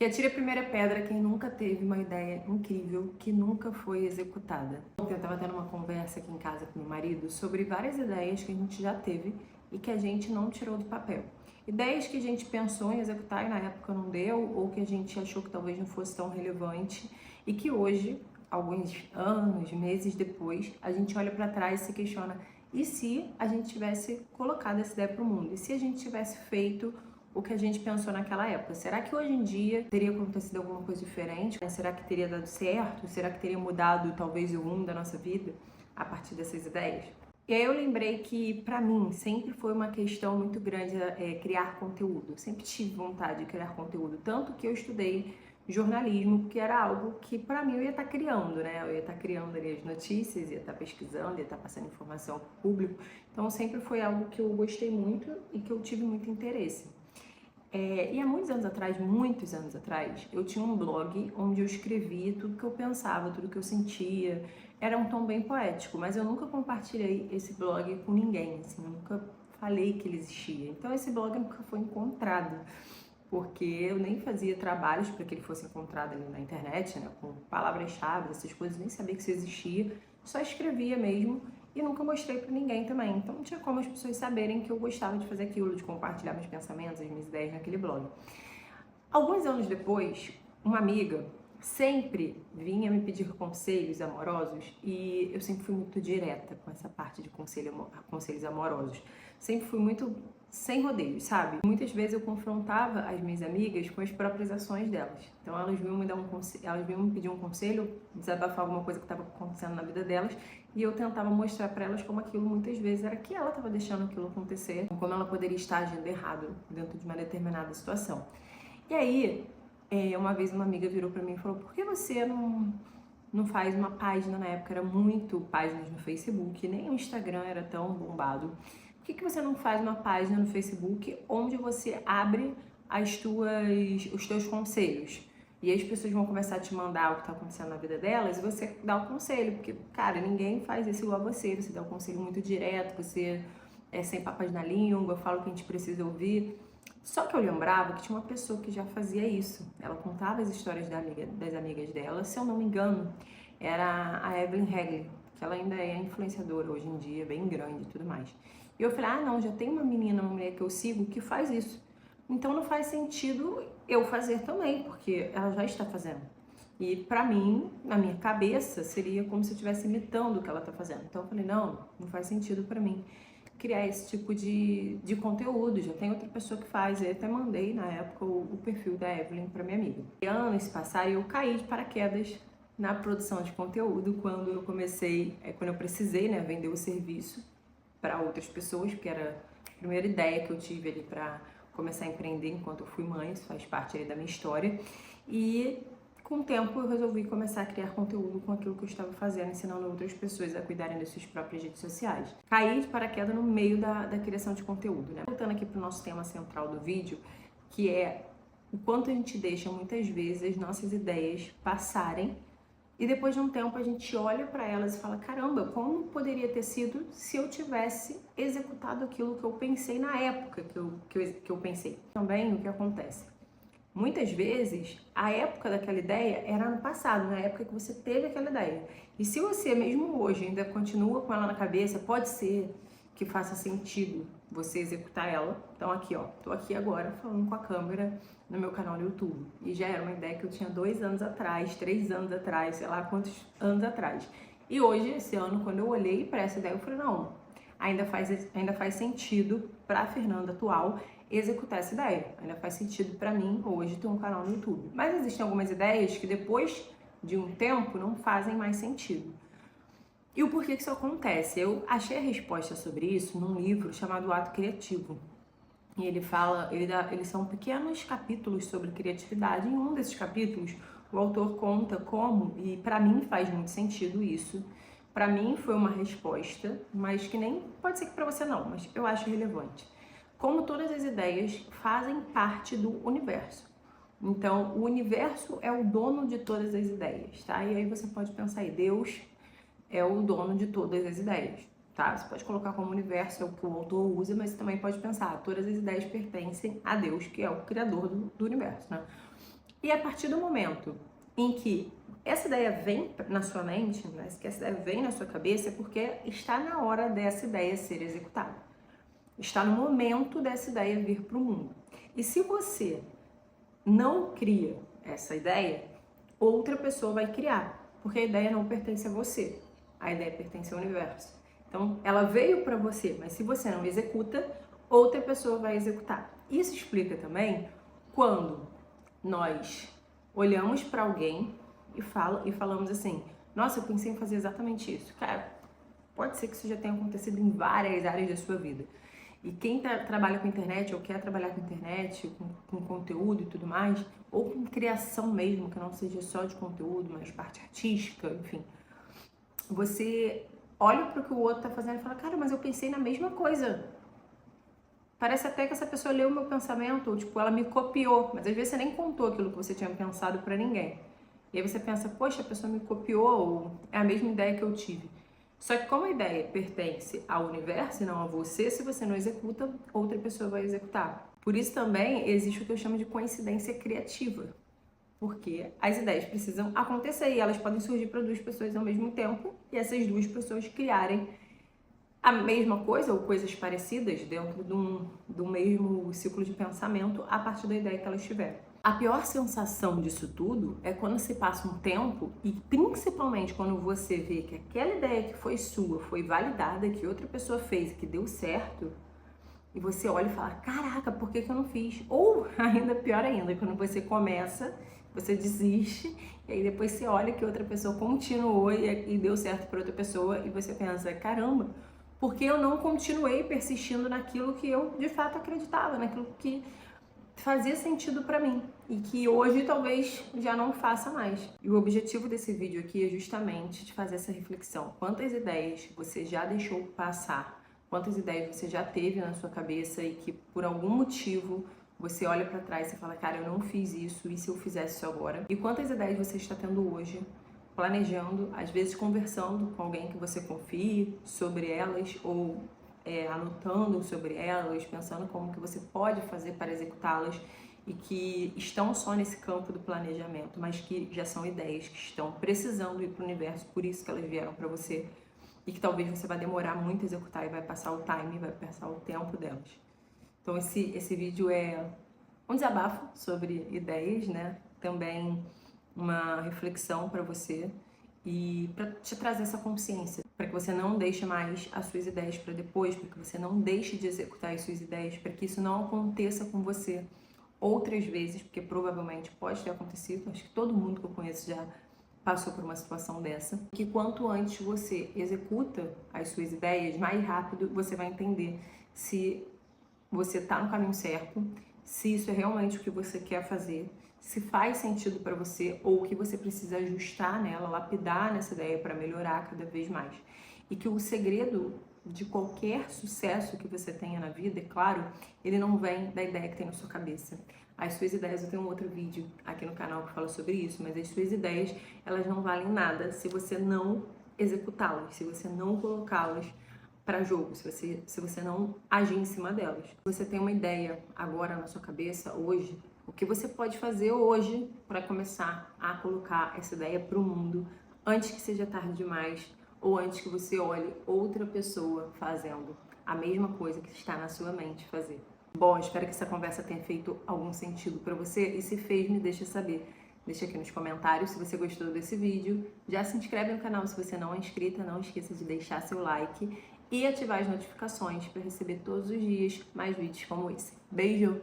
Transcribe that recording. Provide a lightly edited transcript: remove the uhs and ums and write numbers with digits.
Que atire a primeira pedra quem nunca teve uma ideia incrível que nunca foi executada. Ontem eu estava tendo uma conversa aqui em casa com meu marido sobre várias ideias que a gente já teve e que a gente não tirou do papel. Ideias que a gente pensou em executar e na época não deu, ou que a gente achou que talvez não fosse tão relevante e que hoje, alguns anos, meses depois, a gente olha para trás e se questiona: e se a gente tivesse colocado essa ideia para o mundo? E se a gente tivesse feito o que a gente pensou naquela época? Será que hoje em dia teria acontecido alguma coisa diferente? Será que teria dado certo? Será que teria mudado talvez o rumo da nossa vida a partir dessas ideias? E aí eu lembrei que para mim sempre foi uma questão muito grande criar conteúdo. Eu sempre tive vontade de criar conteúdo, tanto que eu estudei jornalismo, que era algo que para mim eu ia estar criando, né? Eu ia estar criando ali as notícias, ia estar pesquisando, ia estar passando informação para o público. Então sempre foi algo que eu gostei muito e que eu tive muito interesse. E há muitos anos atrás, eu tinha um blog onde eu escrevia tudo que eu pensava, tudo que eu sentia. Era um tom bem poético, mas eu nunca compartilhei esse blog com ninguém, assim, eu nunca falei que ele existia. Então esse blog nunca foi encontrado, porque eu nem fazia trabalhos para que ele fosse encontrado ali na internet, né, com palavras-chave, essas coisas, nem sabia que isso existia, só escrevia mesmo e nunca mostrei para ninguém também. Então não tinha como as pessoas saberem que eu gostava de fazer aquilo, de compartilhar meus pensamentos, as minhas ideias naquele blog. Alguns anos depois, uma amiga sempre vinha me pedir conselhos amorosos e eu sempre fui muito direta com essa parte de conselhos amorosos. Sempre fui muito sem rodeios, sabe? Muitas vezes eu confrontava as minhas amigas com as próprias ações delas. Então elas vinham me dar elas vinham me pedir um conselho, desabafar alguma coisa que estava acontecendo na vida delas, e eu tentava mostrar para elas como aquilo muitas vezes era que ela estava deixando aquilo acontecer, como ela poderia estar agindo errado dentro de uma determinada situação. E aí, uma vez uma amiga virou pra mim e falou: por que você não faz uma página? Na época era muito páginas no Facebook, nem o Instagram era tão bombado. Por que você não faz uma página no Facebook onde você abre os teus conselhos? E aí as pessoas vão começar a te mandar o que está acontecendo na vida delas e você dá o conselho, porque, cara, ninguém faz isso igual a você. Você dá o conselho muito direto, você é sem papas na língua, fala o que a gente precisa ouvir. Só que eu lembrava que tinha uma pessoa que já fazia isso. Ela contava as histórias das amigas dela, se eu não me engano, era a Evelyn Hagley, que ela ainda é influenciadora hoje em dia, bem grande e tudo mais. E eu falei: ah, não, já tem uma menina, uma mulher que eu sigo que faz isso. Então não faz sentido eu fazer também, porque ela já está fazendo. E pra mim, na minha cabeça, seria como se eu estivesse imitando o que ela tá fazendo. Então eu falei: não faz sentido pra mim criar esse tipo de conteúdo. Já tem outra pessoa que faz. Eu até mandei na época o perfil da Evelyn para minha amiga. E anos se passaram e eu caí de paraquedas na produção de conteúdo quando eu precisei, né, vender o serviço para outras pessoas, porque era a primeira ideia que eu tive ali para começar a empreender enquanto eu fui mãe. Isso faz parte ali da minha história. E com o tempo eu resolvi começar a criar conteúdo com aquilo que eu estava fazendo, ensinando outras pessoas a cuidarem das suas próprias redes sociais. Caí de paraquedas no meio da criação de conteúdo, né? Voltando aqui para o nosso tema central do vídeo, que é o quanto a gente deixa muitas vezes as nossas ideias passarem e depois de um tempo a gente olha para elas e fala: caramba, como poderia ter sido se eu tivesse executado aquilo que eu pensei na época que eu pensei. Também o que acontece? Muitas vezes, a época daquela ideia era no passado, na época que você teve aquela ideia. E se você, mesmo hoje, ainda continua com ela na cabeça, pode ser que faça sentido você executar ela. Então aqui, ó, tô aqui agora falando com a câmera no meu canal no YouTube. E já era uma ideia que eu tinha 2 anos atrás, 3 anos atrás, sei lá quantos anos atrás. E hoje, esse ano, quando eu olhei para essa ideia, eu falei: não, ainda faz sentido para a Fernanda atual executar essa ideia. Ainda faz sentido para mim hoje ter um canal no YouTube. Mas existem algumas ideias que depois de um tempo não fazem mais sentido. E o porquê que isso acontece? Eu achei a resposta sobre isso num livro chamado Ato Criativo. E eles são pequenos capítulos sobre criatividade. Em um desses capítulos, o autor conta como, e para mim faz muito sentido isso, para mim foi uma resposta, mas que nem pode ser que para você não, mas eu acho relevante. Como todas as ideias fazem parte do universo. Então, o universo é o dono de todas as ideias, tá? E aí você pode pensar aí, Deus é o dono de todas as ideias, tá? Você pode colocar como universo, é o que o autor usa, mas você também pode pensar, todas as ideias pertencem a Deus, que é o criador do universo, né? E a partir do momento em que essa ideia vem na sua mente, né, que essa ideia vem na sua cabeça, é porque está na hora dessa ideia ser executada. Está no momento dessa ideia vir para o mundo. E se você não cria essa ideia, outra pessoa vai criar, porque a ideia não pertence a você, a ideia pertence ao universo. Então, ela veio para você, mas se você não executa, outra pessoa vai executar. Isso explica também quando nós olhamos para alguém e falamos assim: nossa, eu pensei em fazer exatamente isso. Cara, pode ser que isso já tenha acontecido em várias áreas da sua vida. E quem trabalha com internet ou quer trabalhar com internet, com conteúdo e tudo mais, ou com criação mesmo, que não seja só de conteúdo, mas parte artística, enfim, você olha para o que o outro está fazendo e fala: cara, mas eu pensei na mesma coisa. Parece até que essa pessoa leu o meu pensamento, ou tipo, ela me copiou, mas às vezes você nem contou aquilo que você tinha pensado para ninguém. E aí você pensa: poxa, a pessoa me copiou, ou é a mesma ideia que eu tive. Só que como a ideia pertence ao universo e não a você, se você não executa, outra pessoa vai executar. Por isso também existe o que eu chamo de coincidência criativa. Porque as ideias precisam acontecer e elas podem surgir para duas pessoas ao mesmo tempo e essas duas pessoas criarem a mesma coisa ou coisas parecidas dentro do mesmo ciclo de pensamento a partir da ideia que elas tiveram. A pior sensação disso tudo é quando se passa um tempo e principalmente quando você vê que aquela ideia que foi sua foi validada, que outra pessoa fez e que deu certo, e você olha e fala: caraca, por que eu não fiz? Ou ainda pior ainda, quando você começa, você desiste e aí depois você olha que outra pessoa continuou e deu certo para outra pessoa e você pensa: caramba, porque eu não continuei persistindo naquilo que eu de fato acreditava, naquilo que fazia sentido para mim e que hoje talvez já não faça mais. E o objetivo desse vídeo aqui é justamente de fazer essa reflexão. Quantas ideias você já deixou passar? Quantas ideias você já teve na sua cabeça e que por algum motivo você olha para trás e fala: cara, eu não fiz isso, e se eu fizesse isso agora? E quantas ideias você está tendo hoje, planejando, às vezes conversando com alguém que você confie sobre elas ou anotando sobre elas, pensando como que você pode fazer para executá-las e que estão só nesse campo do planejamento, mas que já são ideias que estão precisando ir para o universo, por isso que elas vieram para você e que talvez você vai demorar muito a executar e vai passar o time, vai passar o tempo delas. Então esse vídeo é um desabafo sobre ideias, né? Também uma reflexão para você e para te trazer essa consciência, para que você não deixe mais as suas ideias para depois, para que você não deixe de executar as suas ideias, para que isso não aconteça com você outras vezes, porque provavelmente pode ter acontecido, acho que todo mundo que eu conheço já passou por uma situação dessa, que quanto antes você executa as suas ideias, mais rápido você vai entender se você está no caminho certo, se isso é realmente o que você quer fazer, se faz sentido para você ou o que você precisa ajustar nela, lapidar nessa ideia para melhorar cada vez mais. E que o segredo de qualquer sucesso que você tenha na vida, é claro, ele não vem da ideia que tem na sua cabeça. As suas ideias, eu tenho um outro vídeo aqui no canal que fala sobre isso, mas as suas ideias, elas não valem nada se você não executá-las, se você não colocá-las para jogo, se você não agir em cima delas. Se você tem uma ideia agora na sua cabeça, hoje, o que você pode fazer hoje para começar a colocar essa ideia para o mundo antes que seja tarde demais ou antes que você olhe outra pessoa fazendo a mesma coisa que está na sua mente fazer. Bom, espero que essa conversa tenha feito algum sentido para você e se fez, me deixa saber. Deixa aqui nos comentários se você gostou desse vídeo. Já se inscreve no canal se você não é inscrita, não esqueça de deixar seu like e ativar as notificações para receber todos os dias mais vídeos como esse. Beijo!